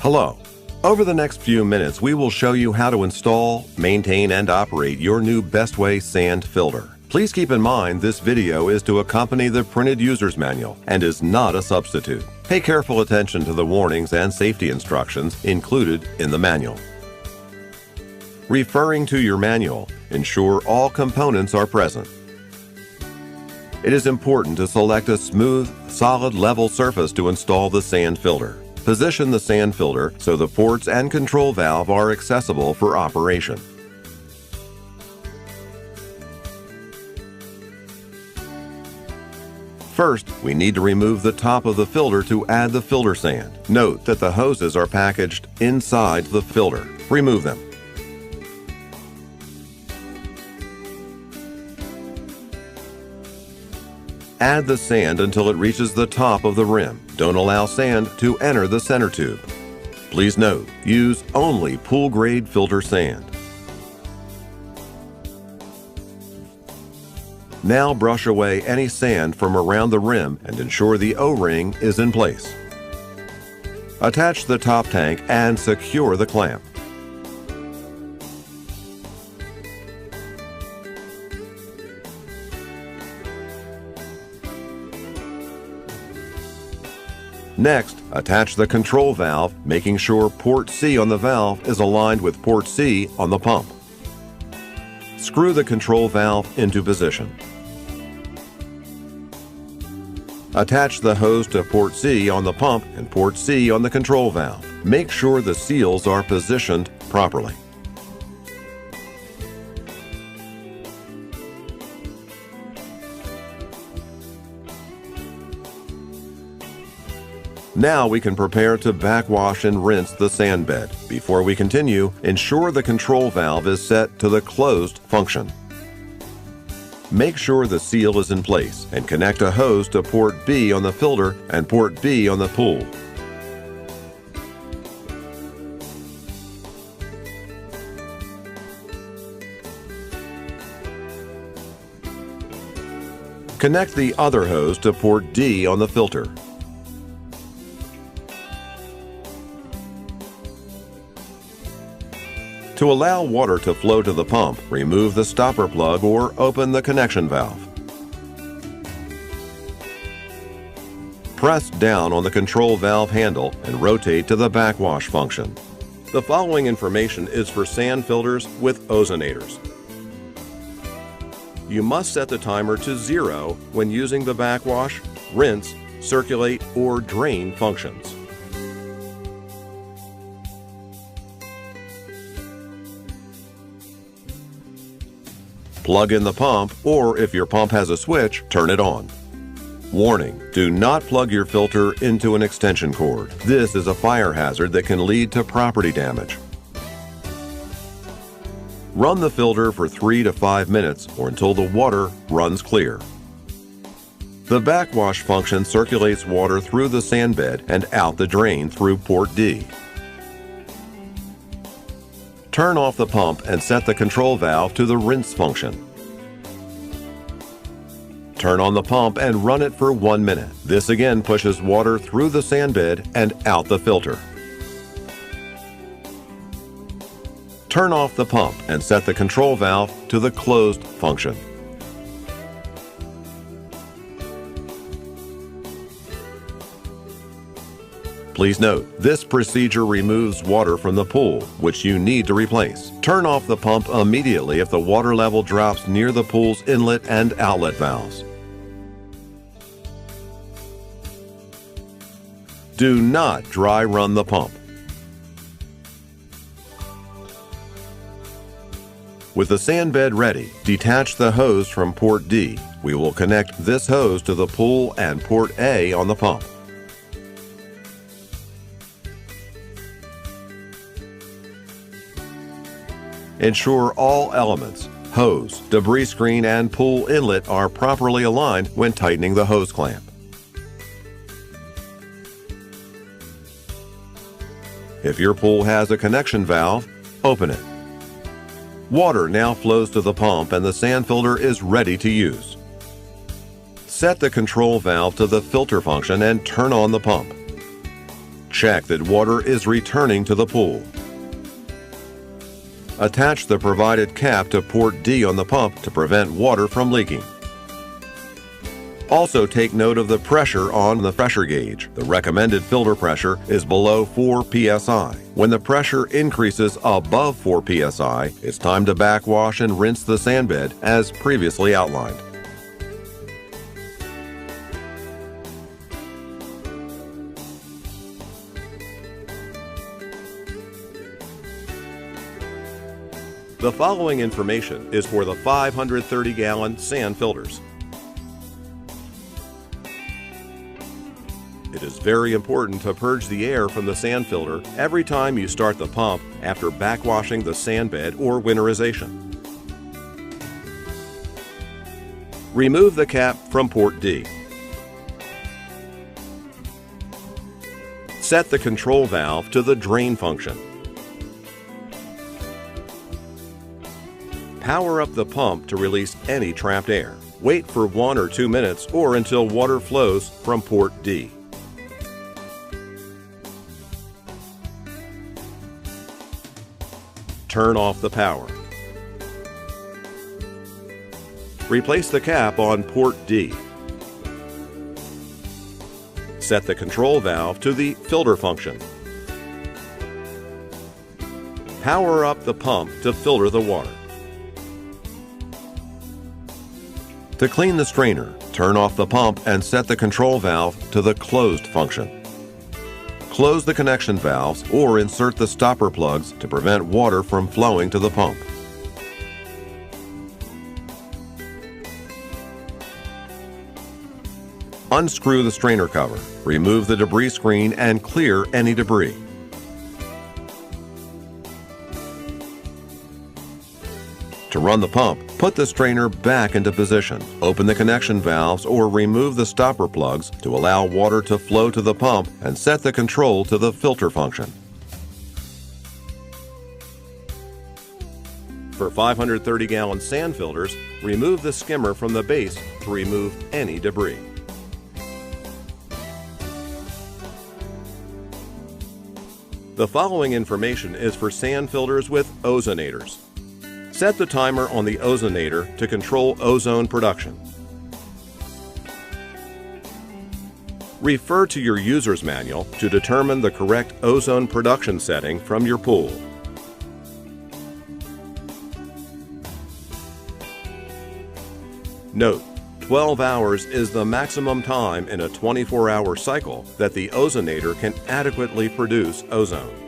Hello. Over the next few minutes, we will show you how to install, maintain, and operate your new BestWay sand filter. Please keep in mind this video is to accompany the printed user's manual and is not a substitute. Pay careful attention to the warnings and safety instructions included in the manual. Referring to your manual, ensure all components are present. It is important to select a smooth, solid, level surface to install the sand filter. Position the sand filter so the ports and control valve are accessible for operation. First, we need to remove the top of the filter to add the filter sand. Note that the hoses are packaged inside the filter. Remove them. Add the sand until it reaches the top of the rim. Don't allow sand to enter the center tube. Please note, use only pool-grade filter sand. Now brush away any sand from around the rim and ensure the O-ring is in place. Attach the top tank and secure the clamp. Next, attach the control valve, making sure port C on the valve is aligned with port C on the pump. Screw the control valve into position. Attach the hose to port C on the pump and port C on the control valve. Make sure the seals are positioned properly. Now we can prepare to backwash and rinse the sand bed. Before we continue, ensure the control valve is set to the closed function. Make sure the seal is in place and connect a hose to port B on the filter and port B on the pool. Connect the other hose to port D on the filter. To allow water to flow to the pump, remove the stopper plug or open the connection valve. Press down on the control valve handle and rotate to the backwash function. The following information is for sand filters with ozonators. You must set the timer to 0 when using the backwash, rinse, circulate, or drain functions. Plug in the pump, or if your pump has a switch, turn it on. Warning: do not plug your filter into an extension cord. This is a fire hazard that can lead to property damage. Run the filter for 3 to 5 minutes or until the water runs clear. The backwash function circulates water through the sand bed and out the drain through port D. Turn off the pump and set the control valve to the rinse function. Turn on the pump and run it for 1 minute. This again pushes water through the sand bed and out the filter. Turn off the pump and set the control valve to the closed function. Please note, this procedure removes water from the pool, which you need to replace. Turn off the pump immediately if the water level drops near the pool's inlet and outlet valves. Do not dry run the pump. With the sand bed ready, detach the hose from port D. We will connect this hose to the pool and port A on the pump. Ensure all elements, hose, debris screen, and pool inlet are properly aligned when tightening the hose clamp. If your pool has a connection valve, open it. Water now flows to the pump and the sand filter is ready to use. Set the control valve to the filter function and turn on the pump. Check that water is returning to the pool. Attach the provided cap to port D on the pump to prevent water from leaking. Also take note of the pressure on the pressure gauge. The recommended filter pressure is below 4 psi. When the pressure increases above 4 psi, it's time to backwash and rinse the sandbed as previously outlined. The following information is for the 530-gallon sand filters. It is very important to purge the air from the sand filter every time you start the pump after backwashing the sandbed or winterization. Remove the cap from port D. Set the control valve to the drain function. Power up the pump to release any trapped air. Wait for 1 or 2 minutes or until water flows from port D. Turn off the power. Replace the cap on port D. Set the control valve to the filter function. Power up the pump to filter the water. To clean the strainer, turn off the pump and set the control valve to the closed function. Close the connection valves or insert the stopper plugs to prevent water from flowing to the pump. Unscrew the strainer cover, remove the debris screen and clear any debris. To run the pump, put the strainer back into position. Open the connection valves or remove the stopper plugs to allow water to flow to the pump and set the control to the filter function. For 530-gallon sand filters, remove the skimmer from the base to remove any debris. The following information is for sand filters with ozonators. Set the timer on the ozonator to control ozone production. Refer to your user's manual to determine the correct ozone production setting from your pool. Note: 12 hours is the maximum time in a 24-hour cycle that the ozonator can adequately produce ozone.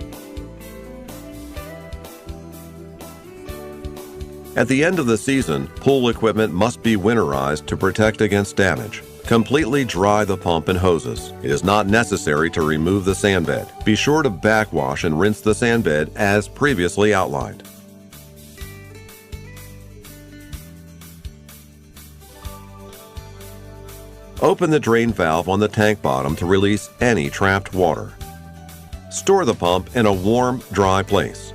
At the end of the season, pool equipment must be winterized to protect against damage. Completely dry the pump and hoses. It is not necessary to remove the sandbed. Be sure to backwash and rinse the sandbed as previously outlined. Open the drain valve on the tank bottom to release any trapped water. Store the pump in a warm, dry place.